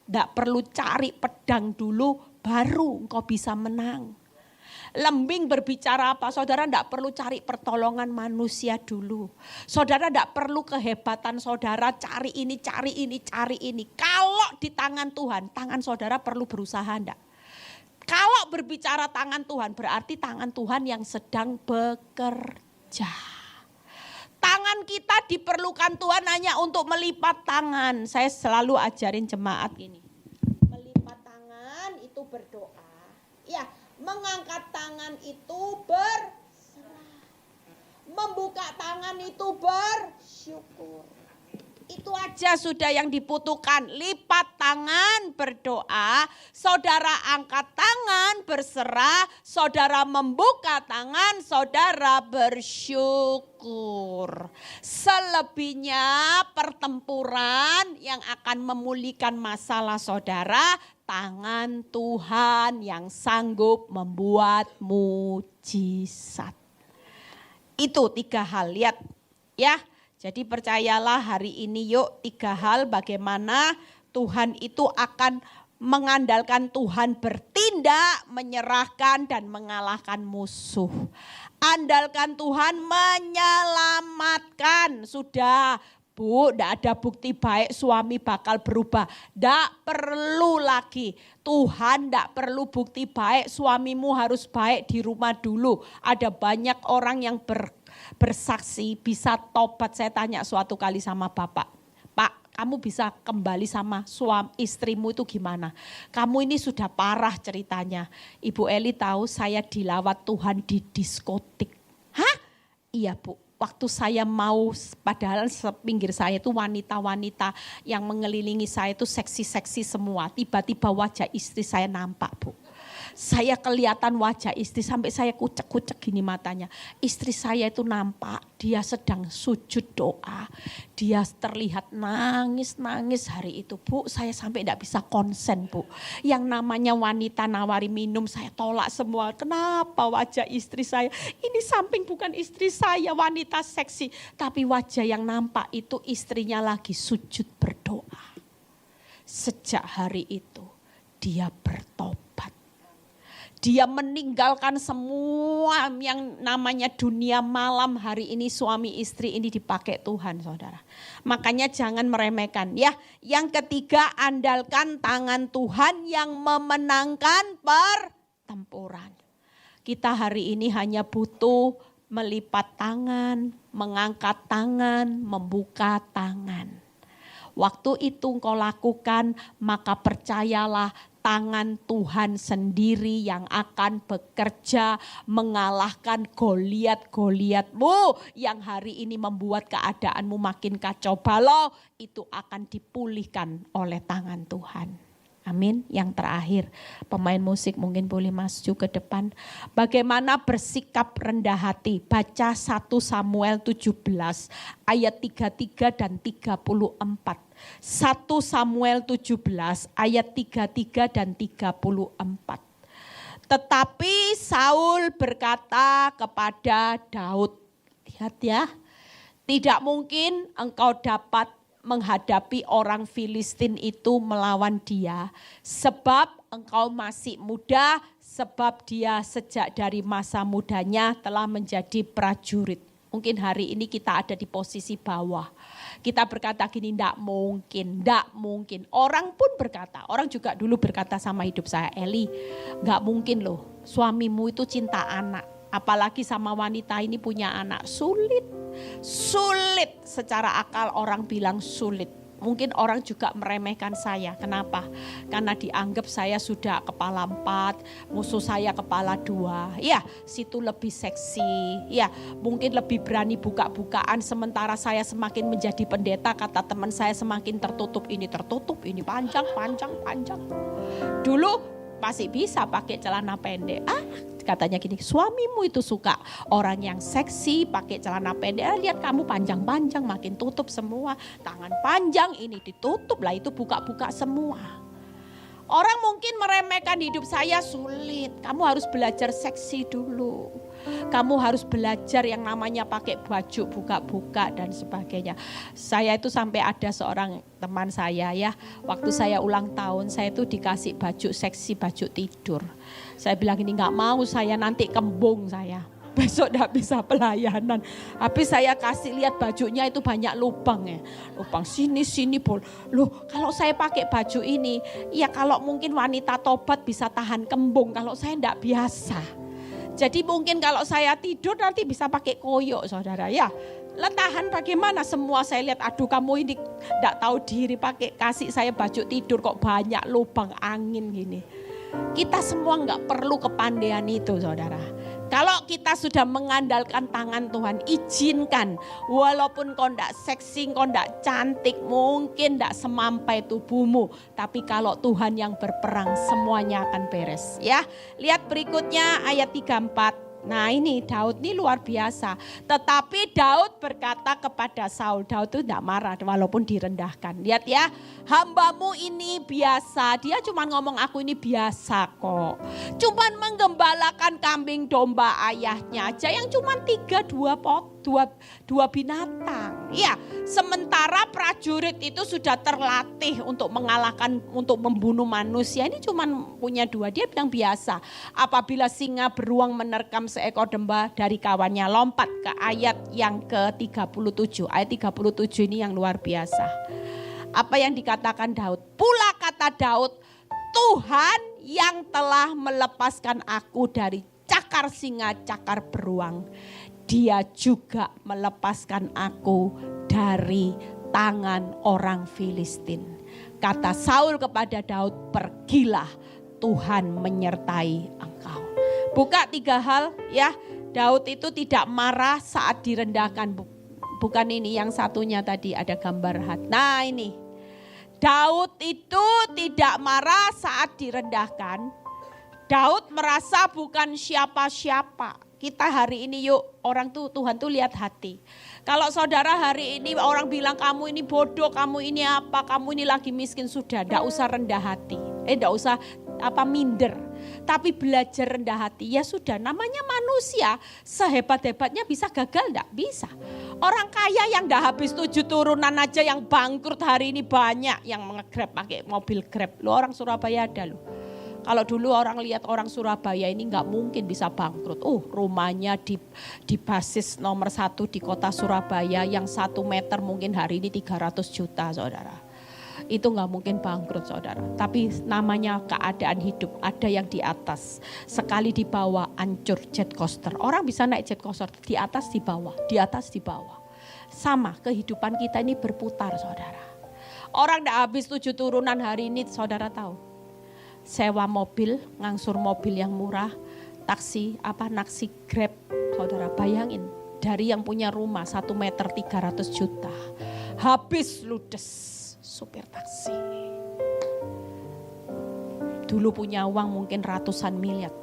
tidak perlu cari pedang dulu, baru kau bisa menang. Lembing berbicara apa? Saudara tidak perlu cari pertolongan manusia dulu. Saudara tidak perlu kehebatan saudara cari ini, cari ini, cari ini. Kalau di tangan Tuhan, tangan saudara perlu berusaha enggak? Kalau berbicara tangan Tuhan, berarti tangan Tuhan yang sedang bekerja. Tangan kita diperlukan Tuhan hanya untuk melipat tangan. Saya selalu ajarin jemaat ini. Melipat tangan itu berdoa. Ya. Mengangkat tangan itu berserah. Membuka tangan itu bersyukur. Itu aja sudah yang dibutuhkan. Lipat tangan berdoa. Saudara angkat tangan berserah. Saudara membuka tangan. Saudara bersyukur. Selebihnya pertempuran yang akan memulihkan masalah saudara. Tangan Tuhan yang sanggup membuat mujizat. Itu 3 hal, lihat ya. Jadi percayalah hari ini yuk 3 hal bagaimana Tuhan itu akan mengandalkan Tuhan bertindak, menyerahkan dan mengalahkan musuh. Andalkan Tuhan menyelamatkan, sudah. Bu, tidak ada bukti baik suami bakal berubah. Tidak perlu lagi. Tuhan tidak perlu bukti baik suamimu harus baik di rumah dulu. Ada banyak orang yang bersaksi bisa tobat. Saya tanya suatu kali sama bapak. Pak, kamu bisa kembali sama suami istrimu itu gimana? Kamu ini sudah parah ceritanya. Ibu Eli tahu saya dilawat Tuhan di diskotik. Hah? Iya Bu. Waktu saya mau, padahal sepinggir saya itu wanita-wanita yang mengelilingi saya itu seksi-seksi semua. Tiba-tiba wajah istri saya nampak Bu. Saya kelihatan wajah istri sampai saya kucek-kucek gini matanya. Istri saya itu nampak dia sedang sujud doa. Dia terlihat nangis-nangis hari itu Bu. Saya sampai tidak bisa konsen Bu. Yang namanya wanita nawari minum saya tolak semua. Kenapa wajah istri saya? Ini samping bukan istri saya wanita seksi. Tapi wajah yang nampak itu istrinya lagi sujud berdoa. Sejak hari itu dia bertobat. Dia meninggalkan semua yang namanya dunia malam. Hari ini suami istri ini dipakai Tuhan saudara. Makanya jangan meremehkan ya. Yang ketiga, andalkan tangan Tuhan yang memenangkan pertempuran. Kita hari ini hanya butuh melipat tangan, mengangkat tangan, membuka tangan. Waktu itu engkau lakukan, maka percayalah tangan Tuhan sendiri yang akan bekerja mengalahkan Goliat-Goliatmu yang hari ini membuat keadaanmu makin kacau balau, itu akan dipulihkan oleh tangan Tuhan. Amin. Yang terakhir, pemain musik mungkin boleh maju ke depan. Bagaimana bersikap rendah hati? Baca 1 Samuel 17 ayat 33 dan 34. 1 Samuel 17 ayat 33 dan 34. Tetapi Saul berkata kepada Daud, lihat ya, tidak mungkin engkau dapat menghadapi orang Filistin itu melawan dia. Sebab engkau masih muda, sebab dia sejak dari masa mudanya telah menjadi prajurit. Mungkin hari ini kita ada di posisi bawah. Kita berkata gini, enggak mungkin. Orang pun berkata, orang juga dulu berkata sama hidup saya, Eli, enggak mungkin loh suamimu itu cinta anak. Apalagi sama wanita ini punya anak. Sulit secara akal orang bilang sulit. Mungkin orang juga meremehkan saya. Kenapa? Karena dianggap saya sudah kepala 4, musuh saya kepala 2. Ya, situ lebih seksi. Ya, mungkin lebih berani buka-bukaan. Sementara saya semakin menjadi pendeta, kata teman saya semakin tertutup. Ini panjang. Dulu masih bisa pakai celana pendek. Katanya gini, suamimu itu suka orang yang seksi pakai celana pendek. Lihat kamu panjang-panjang, makin tutup semua. Tangan panjang, ini ditutup lah, itu buka-buka semua. Orang mungkin meremehkan hidup saya, sulit. Kamu harus belajar seksi dulu. Kamu harus belajar yang namanya pakai baju buka-buka dan sebagainya. Saya itu sampai ada seorang teman saya ya, waktu saya ulang tahun saya itu dikasih baju seksi, baju tidur. Saya bilang ini gak mau saya, nanti kembung saya. Besok gak bisa pelayanan. Habis saya kasih lihat bajunya itu banyak lubang ya. Lubang sini bol. Loh kalau saya pakai baju ini, ya kalau mungkin wanita tobat bisa tahan kembung. Kalau saya gak biasa. Jadi mungkin kalau saya tidur nanti bisa pakai koyok saudara ya. Letahan bagaimana semua saya lihat, aduh kamu ini gak tahu diri pakai kasih saya baju tidur kok banyak lubang angin gini. Kita semua gak perlu kepandaian itu saudara. Kalau kita sudah mengandalkan tangan Tuhan, izinkan. Walaupun kau gak seksi, kau gak cantik, mungkin gak semampai tubuhmu. Tapi kalau Tuhan yang berperang, semuanya akan beres. Ya, lihat berikutnya ayat 34. Nah ini Daud ini luar biasa. Tetapi Daud berkata kepada Saul, Daud itu tidak marah walaupun direndahkan. Lihat ya, hambamu ini biasa. Dia cuma ngomong aku ini biasa kok. Cuman menggembalakan kambing domba ayahnya aja yang cuma 2 binatang. Ya, sementara prajurit itu sudah terlatih untuk mengalahkan, untuk membunuh manusia. Ini cuma punya 2, dia bilang biasa. Apabila singa beruang menerkam seekor domba dari kawannya, lompat ke ayat yang ke-37. Ayat 37 ini yang luar biasa. Apa yang dikatakan Daud? Pula kata Daud, Tuhan yang telah melepaskan aku dari cakar singa, cakar beruang. Dia juga melepaskan aku dari tangan orang Filistin. Kata Saul kepada Daud, pergilah, Tuhan menyertai engkau. Buka 3 hal ya. Daud itu tidak marah saat direndahkan. Bukan ini, yang satunya tadi ada gambar hati. Nah ini, Daud itu tidak marah saat direndahkan. Daud merasa bukan siapa-siapa. Kita hari ini yuk, orang tuh Tuhan tuh lihat hati. Kalau saudara hari ini orang bilang kamu ini bodoh, kamu ini apa, kamu ini lagi miskin, sudah enggak usah rendah hati. Enggak usah minder. Tapi belajar rendah hati, ya sudah, namanya manusia. Sehebat-hebatnya bisa gagal enggak? Bisa. Orang kaya yang enggak habis 7 turunan aja yang bangkrut hari ini banyak, yang nge-grab pakai mobil Grab. Lo orang Surabaya ada loh. Kalau dulu orang lihat orang Surabaya ini nggak mungkin bisa bangkrut. Rumahnya di basis nomor 1 di kota Surabaya yang 1 meter mungkin hari ini 300 juta saudara. Itu nggak mungkin bangkrut saudara. Tapi namanya keadaan hidup, ada yang di atas. Sekali di bawah hancur jet coaster. Orang bisa naik jet coaster di atas di bawah, di atas di bawah. Sama kehidupan kita ini berputar saudara. Orang nggak habis 7 turunan hari ini saudara tahu. Sewa mobil, ngangsur mobil yang murah, taksi, naksi Grab. Saudara bayangin, dari yang punya rumah 1 meter 300 juta. Habis ludes supir taksi. Dulu punya uang mungkin ratusan miliar.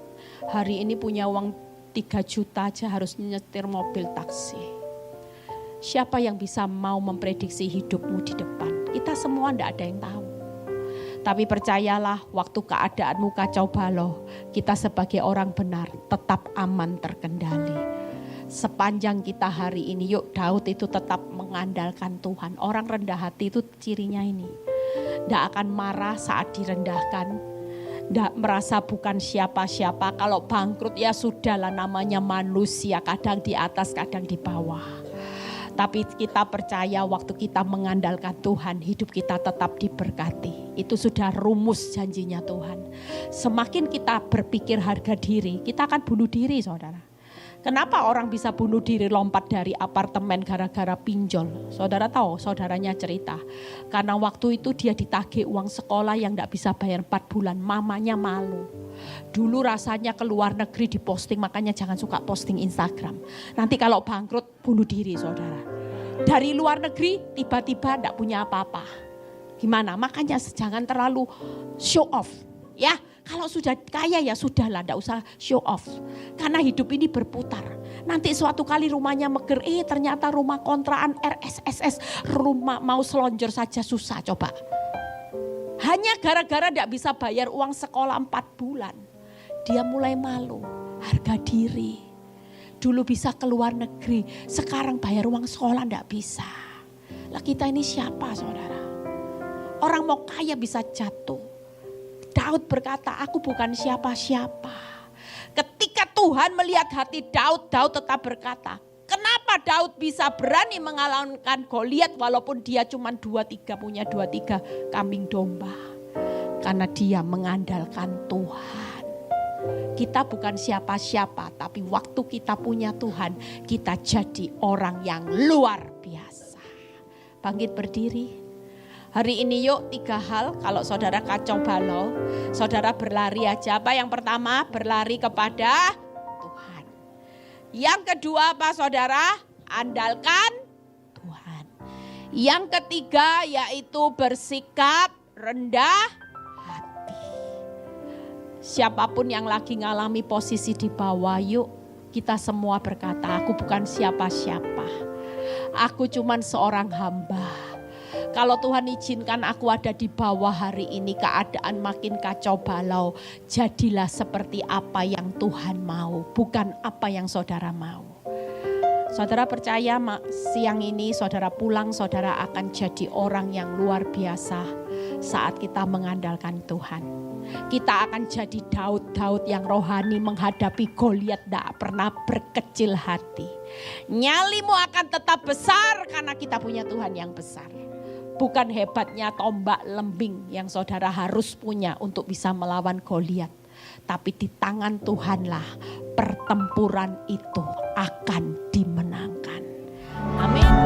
Hari ini punya uang 3 juta aja harus nyetir mobil taksi. Siapa yang bisa mau memprediksi hidupmu di depan? Kita semua enggak ada yang tahu. Tapi percayalah, waktu keadaanmu kacau balau, kita sebagai orang benar tetap aman terkendali. Sepanjang kita hari ini, yuk Daud itu tetap mengandalkan Tuhan. Orang rendah hati itu cirinya ini. Tidak akan marah saat direndahkan. Nggak merasa bukan siapa-siapa. Kalau bangkrut ya sudahlah, namanya manusia, kadang di atas kadang di bawah. Tapi kita percaya waktu kita mengandalkan Tuhan, hidup kita tetap diberkati. Itu sudah rumus janjinya Tuhan. Semakin kita berpikir harga diri, kita akan bunuh diri, saudara. Kenapa orang bisa bunuh diri, lompat dari apartemen gara-gara pinjol? Saudara tahu, saudaranya cerita. Karena waktu itu dia ditagih uang sekolah yang gak bisa bayar 4 bulan. Mamanya malu. Dulu rasanya ke luar negeri diposting, makanya jangan suka posting Instagram. Nanti kalau bangkrut, bunuh diri, saudara. Dari luar negeri, tiba-tiba gak punya apa-apa. Gimana? Makanya jangan terlalu show off. Ya, kalau sudah kaya ya sudahlah, enggak usah show off. Karena hidup ini berputar. Nanti suatu kali rumahnya meger, ternyata rumah kontrakan RSSS, rumah mau selonjor saja susah, coba. Hanya gara-gara enggak bisa bayar uang sekolah 4 bulan. Dia mulai malu, harga diri. Dulu bisa ke luar negeri, sekarang bayar uang sekolah enggak bisa. Lah kita ini siapa, saudara? Orang mau kaya bisa jatuh. Daud berkata, aku bukan siapa-siapa. Ketika Tuhan melihat hati Daud, Daud tetap berkata, kenapa Daud bisa berani mengalahkan Goliat walaupun dia cuma punya 2-3 kambing domba. Karena dia mengandalkan Tuhan. Kita bukan siapa-siapa, tapi waktu kita punya Tuhan, kita jadi orang yang luar biasa. Bangkit berdiri. Hari ini yuk 3 hal, kalau saudara kacau balau, saudara berlari aja. Apa yang pertama? Berlari kepada Tuhan. Yang kedua apa saudara? Andalkan Tuhan. Yang ketiga yaitu bersikap rendah hati. Siapapun yang lagi ngalami posisi di bawah, yuk kita semua berkata, aku bukan siapa-siapa. Aku cuman seorang hamba. Kalau Tuhan izinkan aku ada di bawah hari ini, keadaan makin kacau balau, jadilah seperti apa yang Tuhan mau, bukan apa yang saudara mau. Saudara percaya siang ini saudara pulang, saudara akan jadi orang yang luar biasa saat kita mengandalkan Tuhan. Kita akan jadi Daud-Daud yang rohani menghadapi Goliat, tidak pernah berkecil hati. Nyalimu akan tetap besar karena kita punya Tuhan yang besar. Bukan hebatnya tombak lembing yang saudara harus punya untuk bisa melawan Goliat. Tapi di tangan Tuhanlah pertempuran itu akan dimenangkan. Amin.